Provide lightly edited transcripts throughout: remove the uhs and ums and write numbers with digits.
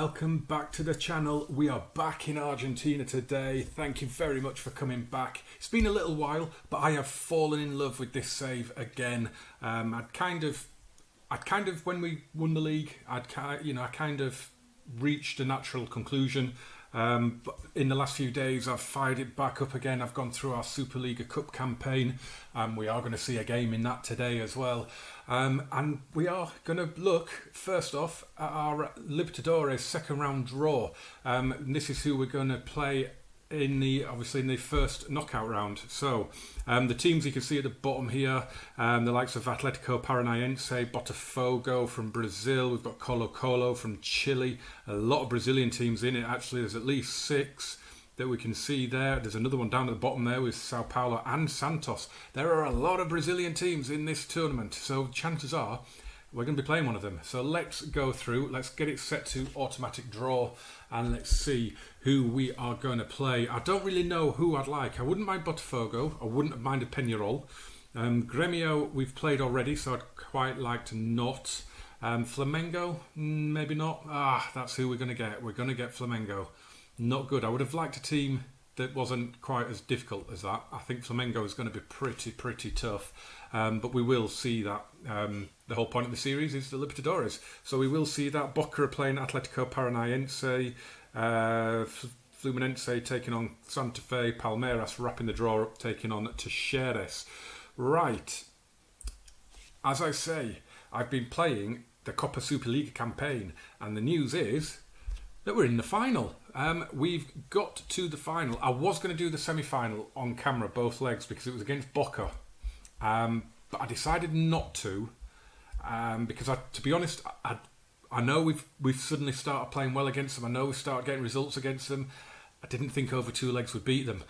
welcome back to the channel. We are back in Argentina today. Thank you very much for coming back. It's been a little while, but I have fallen in love with this save again. I'd kind of when we won the league, I kind of reached a natural conclusion. But in the last few days, I've fired it back up again. I've gone through our Superliga Cup campaign. We are going to see a game in that today as well. And we are going to look, first off, at our Libertadores second round draw. This is who we're going to play in the first knockout round. So the teams you can see at the bottom here, the likes of Atletico Paranaense, Botafogo from Brazil, we've got Colo-Colo from Chile, a lot of Brazilian teams in it. Actually, there's at least 6 that we can see there. There's another one down at the bottom there with Sao Paulo and Santos. There are a lot of Brazilian teams in this tournament, so chances are we're going to be playing one of them. So let's go through, let's get it set to automatic draw, and let's see who we are going to play. I don't really know who I'd like. I wouldn't mind Botafogo. I wouldn't have minded Peñarol. Gremio we've played already, so I'd quite like to not. Flamengo, maybe not. That's who we're going to get. We're going to get Flamengo. Not good. I would have liked a team that wasn't quite as difficult as that. I think Flamengo is going to be pretty tough. But we will see that. The whole point of the series is the Libertadores. So we will see that. Boca are playing Atletico Paranaense. Fluminense taking on Santa Fe. Palmeiras wrapping the draw up, taking on Talleres. Right. As I say, I've been playing the Copa Superliga campaign, and the news is that we're in the final. We've got to the final. I was going to do the semi-final on camera, both legs, because it was against Boca. But I decided not to, because to be honest, I know we've suddenly started playing well against them. I know we started getting results against them. I didn't think over 2 legs would beat them,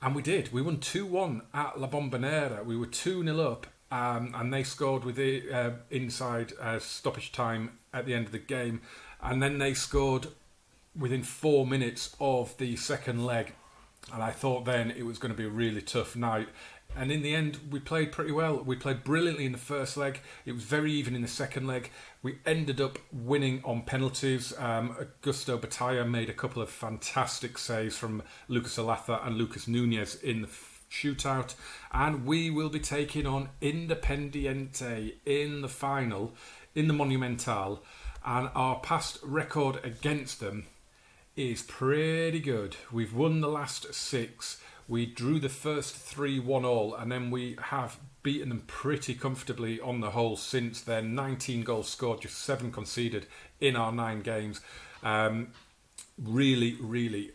and we did. We won 2-1 at La Bombonera. We were 2-0 up, and they scored with the inside stoppage time at the end of the game, and then they scored within 4 minutes of the second leg, and I thought then it was going to be a really tough night. And in the end, we played pretty well. We played brilliantly in the first leg. It was very even in the second leg. We ended up winning on penalties. Augusto Batalla made a couple of fantastic saves from Lucas Alatha and Lucas Nunez in the shootout. And we will be taking on Independiente in the final, in the Monumental. And our past record against them is pretty good. We've won the last 6. We drew the first 3 1-1, and then we have beaten them pretty comfortably on the whole since then. 19 goals scored, just 7 conceded in our 9 games. Really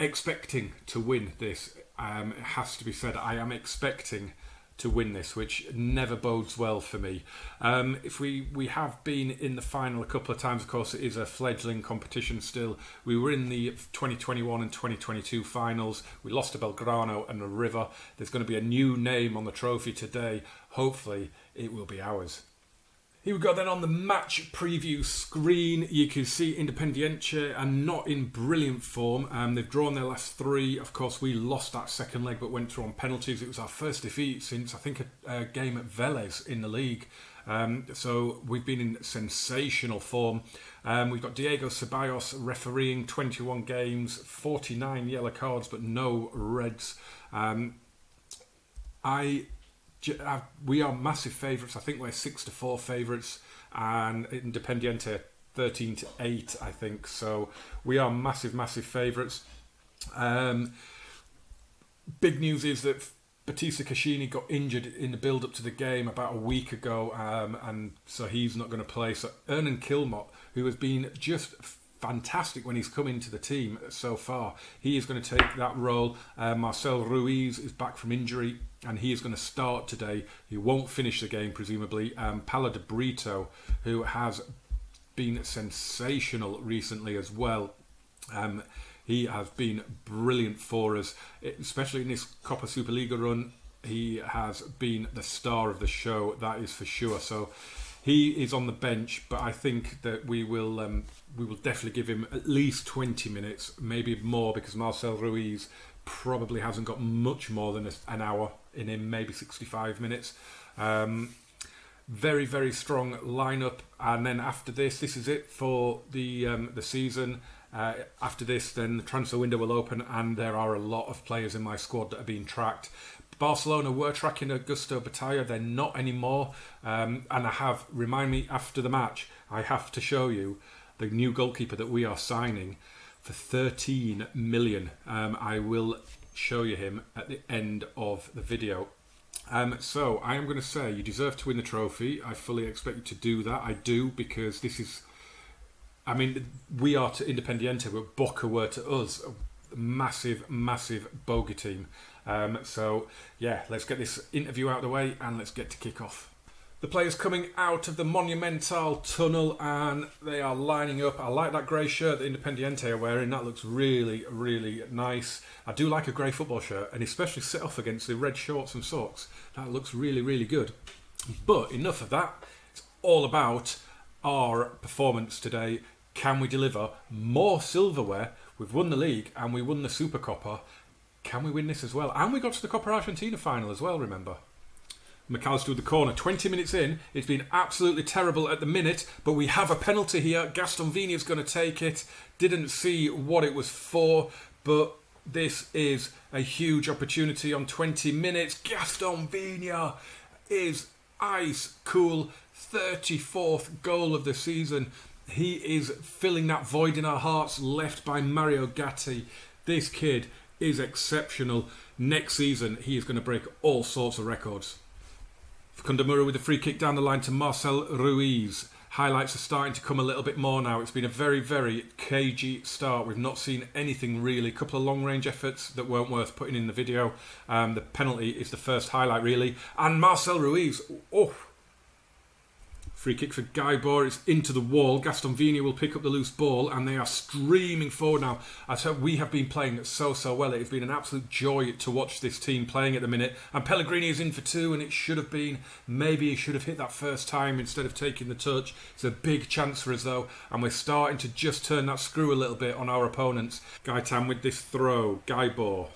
expecting to win this. It has to be said, I am expecting to win this, which never bodes well for me. If we have been in the final a couple of times. Of course, it is a fledgling competition still. We were in the 2021 and 2022 finals. We lost to Belgrano and the River. There's going to be a new name on the trophy today. Hopefully it will be ours. Here we go then on the match preview screen. You can see Independiente are not in brilliant form. They've drawn their last 3. Of course, we lost that second leg but went through on penalties. It was our first defeat since, I think, a game at Vélez in the league. So we've been in sensational form. We've got Diego Ceballos refereeing 21 games, 49 yellow cards but no reds. We are massive favourites. I think we're 6-4 favourites, and Independiente 13-8, I think. So we are massive favourites. Big news is that Batista Caccini got injured in the build-up to the game about a week ago, and so he's not going to play. So Hernan Kilmot, who has been just fantastic when he's come into the team so far, he is going to take that role. Marcel Ruiz is back from injury, and he is going to start today. He won't finish the game, presumably. Paulo de Brito, who has been sensational recently as well. He has been brilliant for us, especially in this Copa Superliga run. He has been the star of the show, that is for sure. So he is on the bench, but I think that we will definitely give him at least 20 minutes, maybe more, because Marcel Ruiz probably hasn't got much more than an hour in him, maybe 65 minutes. Very, very strong lineup. And then after this is it for the season. After this, then the transfer window will open, and there are a lot of players in my squad that are being tracked. Barcelona were tracking Augusto Batalla, they're not anymore. And remind me after the match, I have to show you the new goalkeeper that we are signing for 13 million. I will show you him at the end of the video. So I am going to say you deserve to win the trophy. I fully expect you to do that. I do, because this is, I mean, we are to Independiente, but Boca were to us a massive, massive bogey team. So yeah, let's get this interview out of the way and let's get to kick off. The players coming out of the Monumental tunnel and they are lining up. I like that grey shirt that Independiente are wearing. That looks really, really nice. I do like a grey football shirt, and especially set off against the red shorts and socks. That looks really, really good. But enough of that. It's all about our performance today. Can we deliver more silverware? We've won the league and we won the Supercopa. Can we win this as well? And we got to the Copa Argentina final as well, remember? McAllister with the corner, 20 minutes in. It's been absolutely terrible at the minute, but we have a penalty here. Gaston Vigne's going to take it. Didn't see what it was for, but this is a huge opportunity on 20 minutes. Gaston Vigne is ice cool. 34th goal of the season. He is filling that void in our hearts left by Mario Gatti. This kid is exceptional. Next season, he is going to break all sorts of records. Kundamura with a free kick down the line to Marcel Ruiz. Highlights are starting to come a little bit more now. It's been a very, very cagey start. We've not seen anything really. A couple of long-range efforts that weren't worth putting in the video. The penalty is the first highlight, really. And Marcel Ruiz, free kick for Gaibor. It's into the wall. Gaston Vigne will pick up the loose ball and they are streaming forward now. I tell you, we have been playing so well. It has been an absolute joy to watch this team playing at the minute. And Pellegrini is in for two, and it should have been. Maybe he should have hit that first time instead of taking the touch. It's a big chance for us though, and we're starting to just turn that screw a little bit on our opponents. Gaetan with this throw. Gaibor.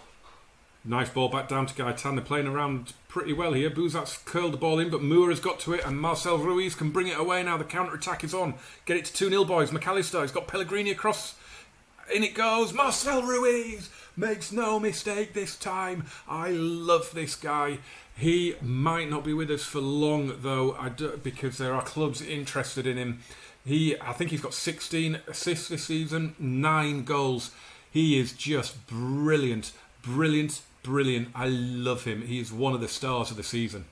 Nice ball back down to Gaetan. They're playing around pretty well here. Buzat's curled the ball in, but Moura's got to it, and Marcel Ruiz can bring it away now. The counter-attack is on. Get it to 2-0, boys. McAllister, he's got Pellegrini across. In it goes. Marcel Ruiz makes no mistake this time. I love this guy. He might not be with us for long, though, because there are clubs interested in him. I think he's got 16 assists this season, 9 goals. He is just brilliant. Brilliant. I love him. He is one of the stars of the season.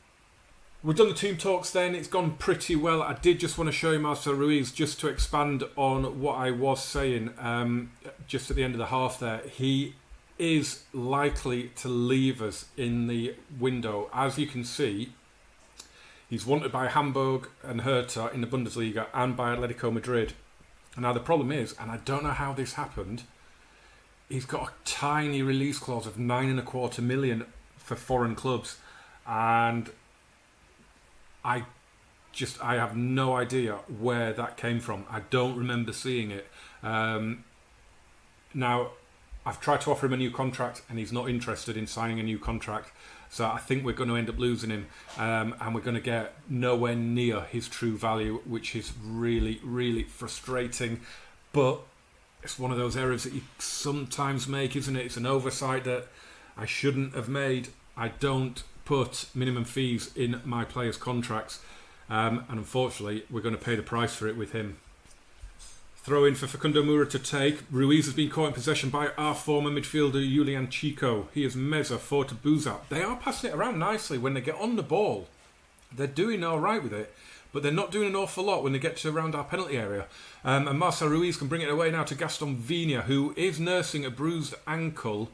We've done the team talks then. It's gone pretty well. I did just want to show you Marcel Ruiz just to expand on what I was saying just at the end of the half there. He is likely to leave us in the window. As you can see, he's wanted by Hamburg and Hertha in the Bundesliga and by Atletico Madrid. Now the problem is, and I don't know how this happened, he's got a tiny release clause of 9.25 million for foreign clubs, and I have no idea where that came from. I don't remember seeing it. Now, I've tried to offer him a new contract, and he's not interested in signing a new contract. So I think we're going to end up losing him, and we're going to get nowhere near his true value, which is really, really frustrating. But it's one of those errors that you sometimes make, isn't it? It's an oversight that I shouldn't have made. I don't put minimum fees in my players' contracts, and unfortunately we're going to pay the price for it with him. Throw in for Facundo Moura to take. Ruiz has been caught in possession by our former midfielder Julian Chico. He is Meza forward to Buzat. They are passing it around nicely when they get on the ball. They're doing all right with it, but they're not doing an awful lot when they get to around our penalty area. And Marcel Ruiz can bring it away now to Gaston Vigne, who is nursing a bruised ankle,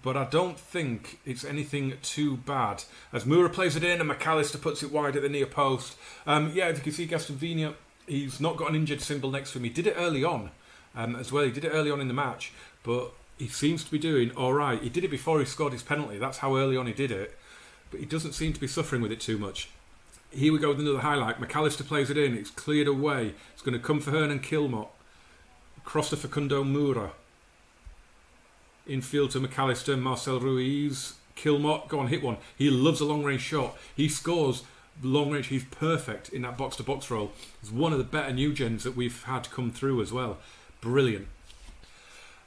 but I don't think it's anything too bad. As Moura plays it in and McAllister puts it wide at the near post. If you can see Gaston Vigne, he's not got an injured symbol next to him. He did it early on as well. He did it early on in the match, but he seems to be doing all right. He did it before he scored his penalty. That's how early on he did it, but he doesn't seem to be suffering with it too much. Here we go with another highlight. McAllister plays it in. It's cleared away. It's going to come for Hernan Kilmot. Across to Facundo Moura. Infield to McAllister. Marcel Ruiz. Kilmot. Go on, hit one. He loves a long-range shot. He scores long range. He's perfect in that box-to-box role. He's one of the better new gens that we've had come through as well. Brilliant.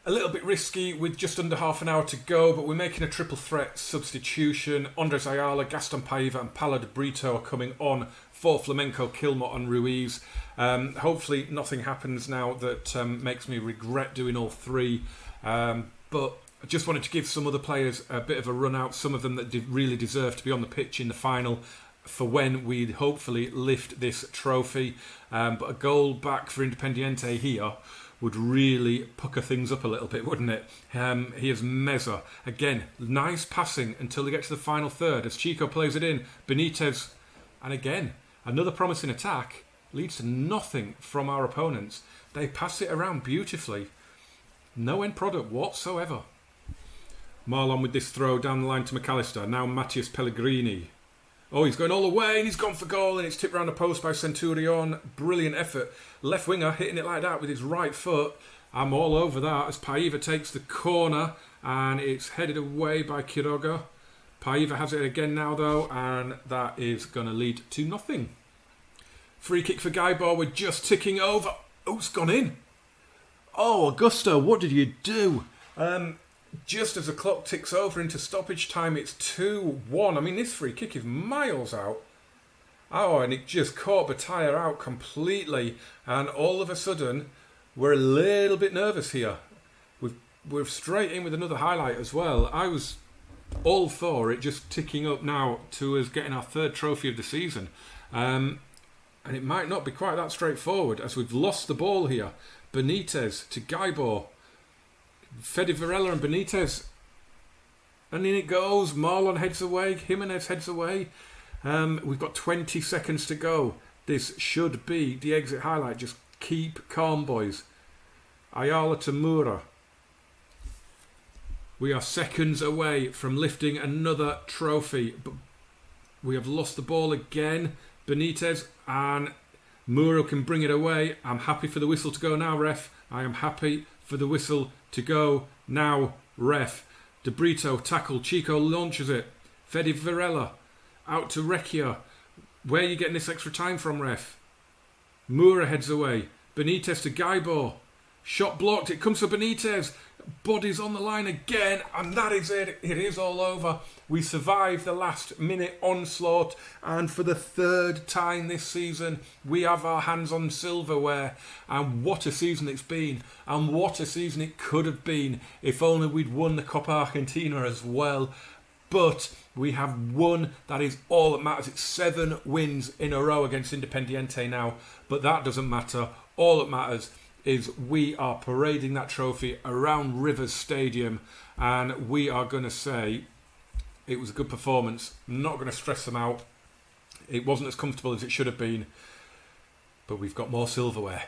A little bit risky with just under half an hour to go, but we're making a triple threat substitution. Andres Ayala, Gaston Paiva and Paulo de Brito are coming on for Flamenco, Kilmot and Ruiz. Hopefully nothing happens now that makes me regret doing all three. But I just wanted to give some other players a bit of a run out, some of them that really deserve to be on the pitch in the final for when we hopefully lift this trophy. But a goal back for Independiente here would really pucker things up a little bit, wouldn't it? Here's Meza. Again, nice passing until they get to the final third. As Chico plays it in, Benitez, and again, another promising attack, leads to nothing from our opponents. They pass it around beautifully. No end product whatsoever. Marlon with this throw down the line to McAllister. Now Matthias Pellegrini. Oh, he's going all the way and he's gone for goal and it's tipped round the post by Centurion. Brilliant effort. Left winger hitting it like that with his right foot. I'm all over that as Paiva takes the corner and it's headed away by Quiroga. Paiva has it again now though, and that is going to lead to nothing. Free kick for Gaibor. We're just ticking over. Oh, it's gone in. Oh, Augusto, what did you do? Just as the clock ticks over into stoppage time, it's 2-1. I mean, this free kick is miles out. Oh, and it just caught Bataya out completely. And all of a sudden, we're a little bit nervous here. We're straight in with another highlight as well. I was all for it just ticking up now to us getting our third trophy of the season. And it might not be quite that straightforward as we've lost the ball here. Benitez to Gaibor. Fede Varela and Benitez. And in it goes. Marlon heads away. Jimenez heads away. We've got 20 seconds to go. This should be the exit highlight. Just keep calm, boys. Ayala to Moura. We are seconds away from lifting another trophy. But we have lost the ball again. Benitez and Moura can bring it away. I'm happy for the whistle to go now, ref. I am happy for the whistle to go now, ref. De Brito tackle. Chico launches it. Fede Varela out to Recchia. Where are you getting this extra time from, ref? Moura heads away. Benitez to Gaibor. Shot blocked. It comes for Benitez. Body's on the line again, and that is it. It is all over. We survived the last minute onslaught, and for the third time this season, we have our hands on silverware. And what a season it's been, and what a season it could have been if only we'd won the Copa Argentina as well. But we have won. That is all that matters. It's 7 wins in a row against Independiente now, but that doesn't matter. All that matters is we are parading that trophy around Rivers Stadium, and we are going to say it was a good performance. I'm not going to stress them out. It wasn't as comfortable as it should have been, but we've got more silverware.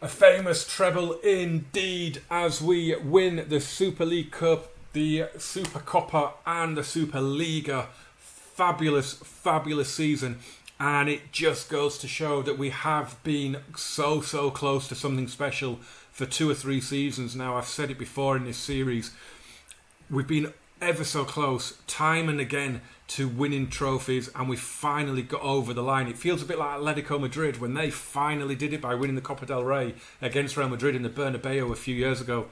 A famous treble indeed as we win the Super League Cup, the Super Copa and the Super Liga. Fabulous, fabulous season. And it just goes to show that we have been so close to something special for 2 or 3 seasons now. I've said it before in this series. We've been ever so close, time and again, to winning trophies, and we finally got over the line. It feels a bit like Atletico Madrid when they finally did it by winning the Copa del Rey against Real Madrid in the Bernabeu a few years ago.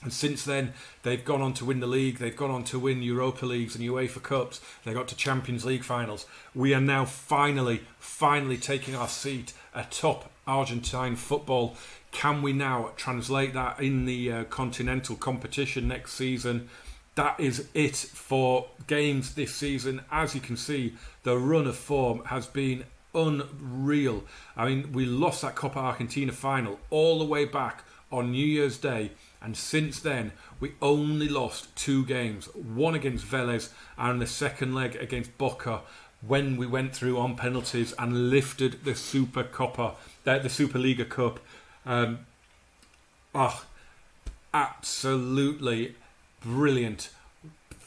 And since then, they've gone on to win the league, they've gone on to win Europa Leagues and UEFA Cups, they got to Champions League finals. We are now finally taking our seat atop Argentine football. Can we now translate that in the continental competition next season? That is it for games this season. As you can see, the run of form has been unreal. I mean, we lost that Copa Argentina final all the way back on New Year's Day. And since then, we only lost 2 games. One against Vélez and the second leg against Boca when we went through on penalties and lifted the Super Copa, the Superliga Cup. Absolutely brilliant.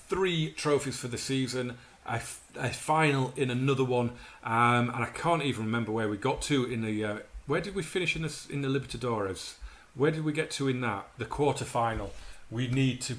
3 trophies for the season. A final in another one. And I can't even remember where we got to in the... where did we finish in the Libertadores? Where did we get to in that? The quarter-final. We need to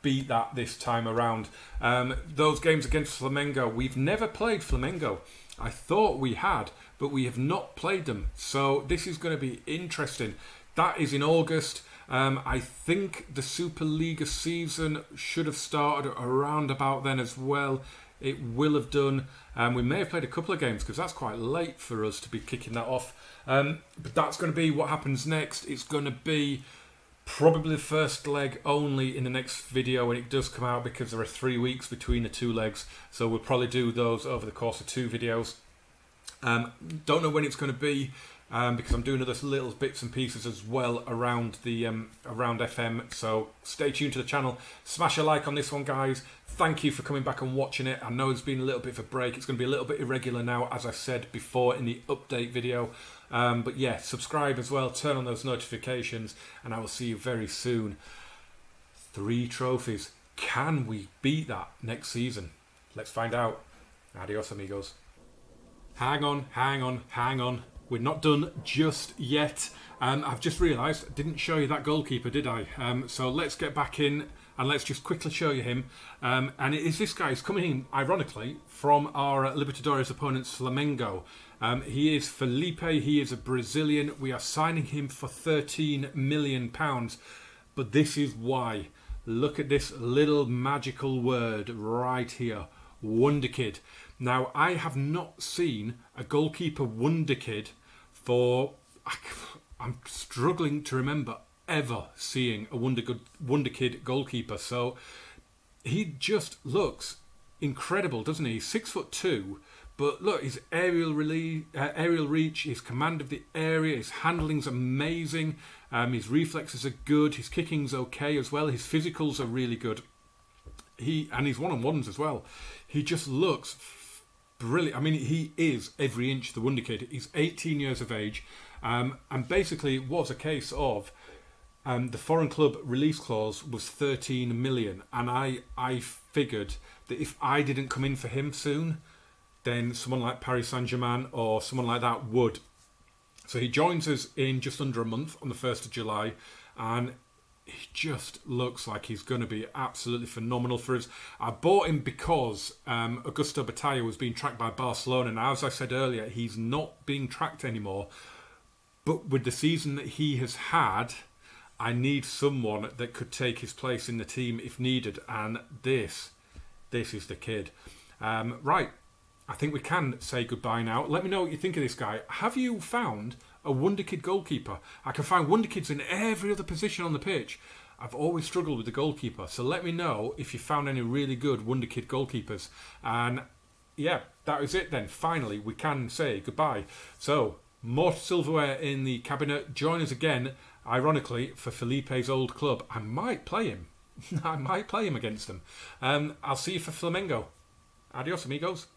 beat that this time around. Those games against Flamengo, we've never played Flamengo. I thought we had, but we have not played them. So this is going to be interesting. That is in August. I think the Superliga season should have started around about then as well. It will have done. We may have played a couple of games because that's quite late for us to be kicking that off. But that's going to be what happens next. It's going to be probably the first leg only in the next video when it does come out, because there are 3 weeks between the two legs. So we'll probably do those over the course of 2 videos. Don't know when it's going to be. Because I'm doing other little bits and pieces as well around the around FM. So stay tuned to the channel. Smash a like on this one, guys. Thank you for coming back and watching it. I know it's been a little bit of a break. It's going to be a little bit irregular now, as I said before in the update video. But yeah, subscribe as well. Turn on those notifications, and I will see you very soon. 3 trophies. Can we beat that next season? Let's find out. Adios, amigos. Hang on. We're not done just yet. I've just realised I didn't show you that goalkeeper, did I? So let's get back in and let's just quickly show you him. And it is this guy. He's coming in, ironically, from our Libertadores opponents, Flamengo. He is Felipe. He is a Brazilian. We are signing him for £13 million. But this is why. Look at this little magical word right here. Wonder Kid. Now, I have not seen a goalkeeper wonder kid for... I'm struggling to remember ever seeing a wonder kid goalkeeper. So he just looks incredible, doesn't he? He's 6'2", but look, his aerial reach, his command of the area, his handling's amazing. His reflexes are good. His kicking's okay as well. His physicals are really good. And his one-on-ones as well. He just looks brilliant. I mean, he is every inch the wonder kid. He's 18 years of age, and basically it was a case of the foreign club release clause was 13 million, and I figured that if I didn't come in for him soon, then someone like Paris St Germain or someone like that would. So he joins us in just under a month on the 1st of July, and he just looks like he's going to be absolutely phenomenal for us. I bought him because Augusto Batalla was being tracked by Barcelona. Now, as I said earlier, he's not being tracked anymore. But with the season that he has had, I need someone that could take his place in the team if needed. And this is the kid. Right, I think we can say goodbye now. Let me know what you think of this guy. Have you found a wonder kid goalkeeper? I can find wonder kids in every other position on the pitch. I've always struggled with the goalkeeper, so let me know if you found any really good wonder kid goalkeepers. And yeah, that is it then. Finally, we can say goodbye. So, more silverware in the cabinet. Join us again, ironically, for Felipe's old club. I might play him. I might play him against them. I'll see you for Flamengo. Adios, amigos.